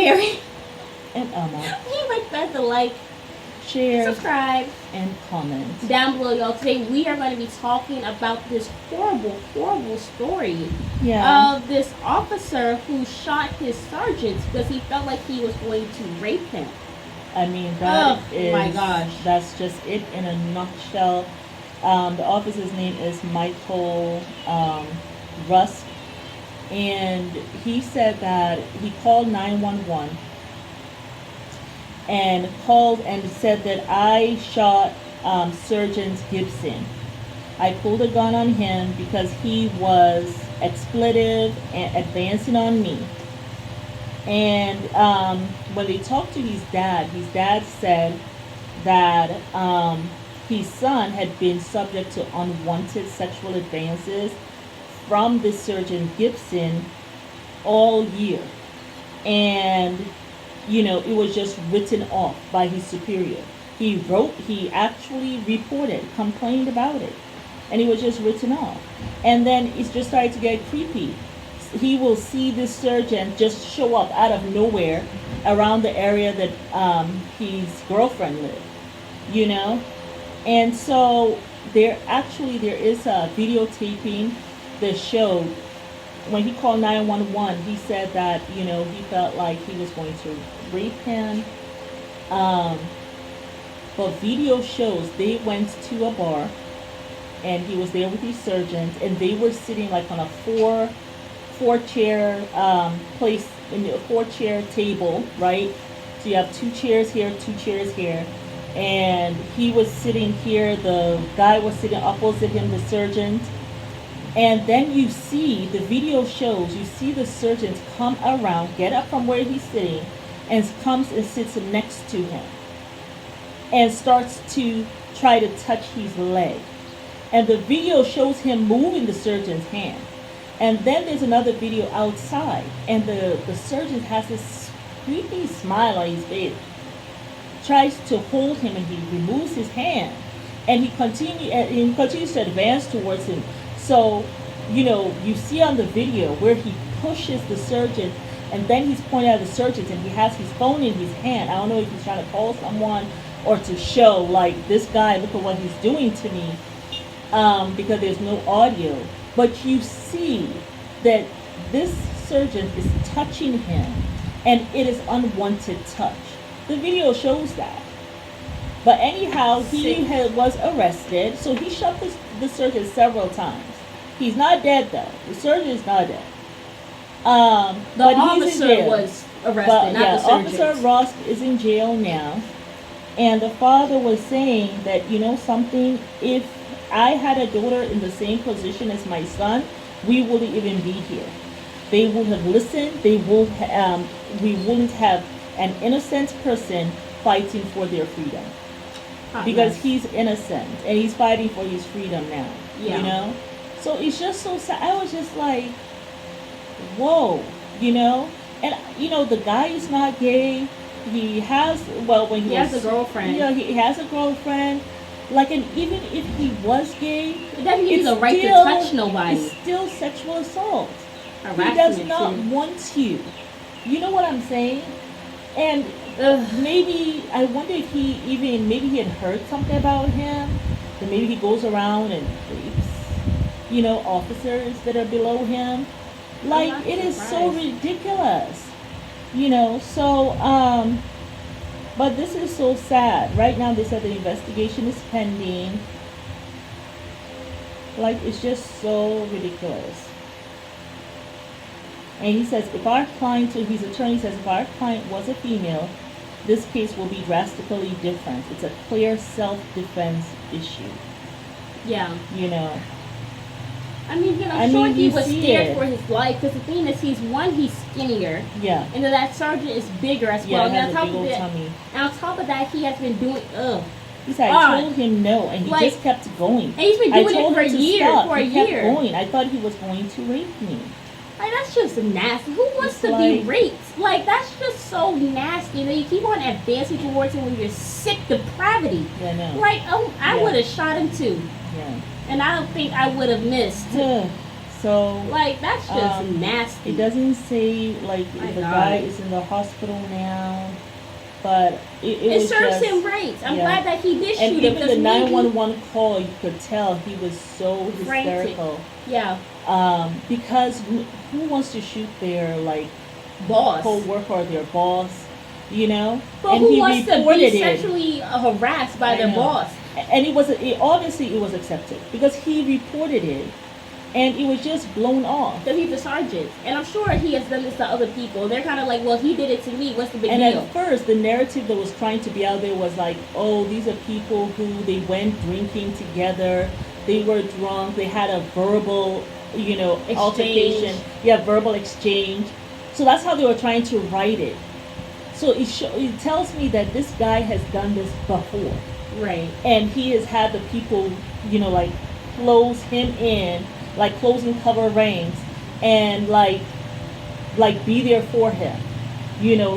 Mary. And Emma. Please remember to like, Share, subscribe, and comment down below, y'all. Today we are going to be talking about this horrible, horrible story of this officer who shot his sergeant because he felt like he was going to rape him. I mean, my gosh, that's just it in a nutshell. The officer's name is Michael Rusk, and he said that he called 911 and called and said that I shot Sergeant Gibson. I pulled a gun on him because he was expletive and advancing on me. And when they talked to his dad said that his son had been subject to unwanted sexual advances from this Sergeant Gibson all year. And it was just written off by his superior. He actually reported, complained about it, and it was just written off. And then it just started to get creepy. He will see this sergeant just show up out of nowhere around the area that his girlfriend lived, And so there is a videotaping that showed when he called 911, he said that, he felt like he was going to rape him. But video shows they went to a bar and he was there with his sergeant and they were sitting like on a four chair place, in a 4-chair table, right? So you have 2 chairs here, 2 chairs here. And he was sitting here, the guy was sitting opposite him, the sergeant. And then you see, the video shows, you see the sergeant come around, get up from where he's sitting, and comes and sits next to him. And starts to try to touch his leg. And the video shows him moving the surgeon's hand. And then there's another video outside. And the surgeon has this creepy smile on his face. Tries to hold him and he removes his hand. And he continues to advance towards him. So, you see on the video where he pushes the surgeon and then he's pointing at the surgeon and he has his phone in his hand. I don't know if he's trying to call someone or to show, like, this guy, look at what he's doing to me, because there's no audio. But you see that this surgeon is touching him and it is unwanted touch. The video shows that. But anyhow, he was arrested, so he shot the surgeon several times. He's not dead though. The surgeon is not dead. The officer was arrested, not the surgeon. Officer Ross is in jail now. And the father was saying that, something, if I had a daughter in the same position as my son, we wouldn't even be here. They would have listened. We wouldn't have an innocent person fighting for their freedom. Because he's innocent and he's fighting for his freedom now. So it's just so sad. I was just like, whoa, and the guy is not gay. He has he has a girlfriend. He has a girlfriend. Like, and even if he was gay, it doesn't give you the right to touch nobody. It's still sexual assault. Harassment. He does not want you. You know what I'm saying? And maybe I wonder if maybe he had heard something about him. That maybe he goes around and rapes, officers that are below him. Like, it is so ridiculous. So but this is so sad. Right now they said the investigation is pending. Like, it's just so ridiculous. And he says, his attorney says, if our client was a female, this case will be drastically different. It's a clear self-defense issue. Yeah. I'm sure he was scared for his life, because the thing is, he's skinnier. Yeah. And then that sergeant is bigger as well. Yeah, has a big old tummy. And on top of that, he has been doing, He said, I told him no, and he just kept going. And he's been doing it for a year. He kept going. I thought he was going to rape me. Like, that's just nasty. Who wants to be raped? Like, that's just so nasty. You keep on advancing towards him when you're sick depravity. Yeah, no. Like, I would have shot him too. Yeah. And I don't think I would have missed. So like that's just nasty. It doesn't say like if the guy is in the hospital now, but it serves just, him right. I'm glad that he did shoot him. And even the 911 call, you could tell he was so hysterical. Yeah. Because who wants to shoot their like boss, co-worker or their boss? You know, but and who wants to be sexually harassed by their boss? And obviously it was accepted because he reported it, and it was just blown off. Because he's a sergeant, and I'm sure he has done this to other people. They're kind of like, well, he did it to me. What's the big deal? And at first, the narrative that was trying to be out there was like, oh, these are people who they went drinking together, they were drunk, they had a verbal, altercation, verbal exchange. So that's how they were trying to write it. So it tells me that this guy has done this before. Right. And he has had the people, like close him in, like closing cover ranks, and like be there for him,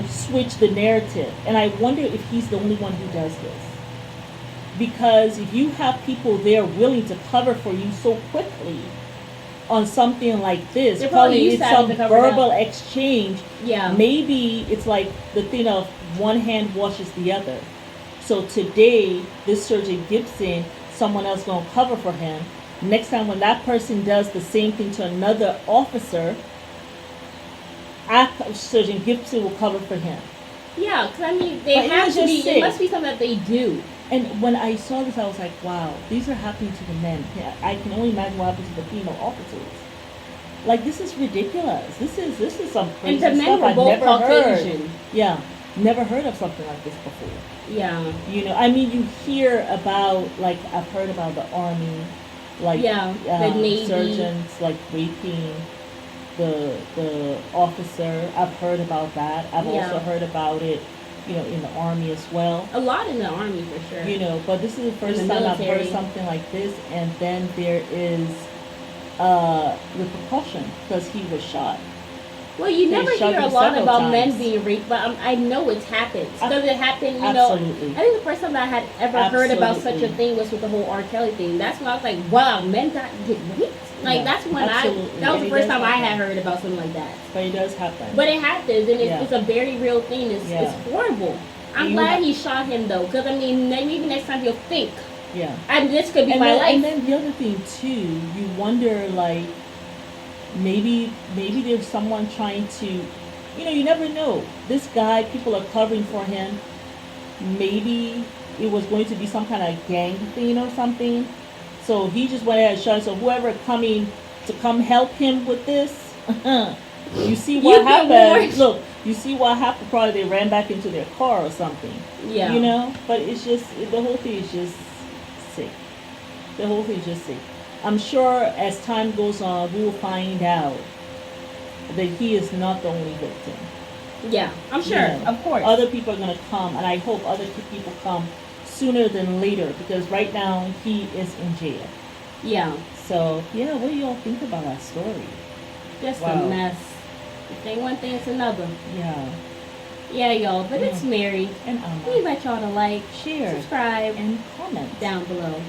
switch the narrative. And I wonder if he's the only one who does this. Because if you have people there willing to cover for you so quickly on something like this, probably it's some verbal exchange. Yeah. Maybe it's like the thing of one hand washes the other. So today, this Sergeant Gibson, someone else gonna cover for him. Next time when that person does the same thing to another officer, Sergeant Gibson will cover for him. Yeah, because I mean, it must be something that they do. And when I saw this, I was like, wow, these are happening to the men. I can only imagine what happens to the female officers. Like, this is ridiculous. This is some crazy stuff. And the men were both Caucasian. Heard. Yeah, never heard of something like this before. Yeah. I mean, you hear about, like, I've heard about the Army, like, the Navy. Surgeons, like, raping the officer. I've heard about that. I've also heard about it, in the Army as well. A lot in the Army, for sure. But this is the first time I've heard something like this, and then there is repercussion because he was shot. Well, you never hear a lot about men being raped, but I know it's happened. Because it happened, Absolutely. I think the first time that I had ever heard about such a thing was with the whole R. Kelly thing. That's when I was like, wow, men get raped? Like, that's when that was the first time I had heard about something like that. But it does happen. But it happens, and it's a very real thing. It's horrible. I'm glad he shot him, though, because, I mean, maybe next time he'll think. Yeah. And this could be my life. And then the other thing, too, you wonder, like, maybe there's someone trying to, you never know. This guy, people are covering for him. Maybe it was going to be some kind of gang thing or something. So he just went ahead and shot. So whoever coming to come help him with this, you see what happened. Look, you see what happened. Probably they ran back into their car or something. Yeah. But it's just, the whole thing is just sick. The whole thing is just sick. I'm sure as time goes on, we will find out that he is not the only victim. Yeah, I'm sure, of course. Other people are going to come, and I hope other people come sooner than later, because right now he is in jail. Yeah. So, what do you all think about that story? Just a mess. If ain't one thing, it's another. Yeah. Yeah, y'all, but it's Mary. And Amma. We invite y'all to like, share, subscribe, and comment down below.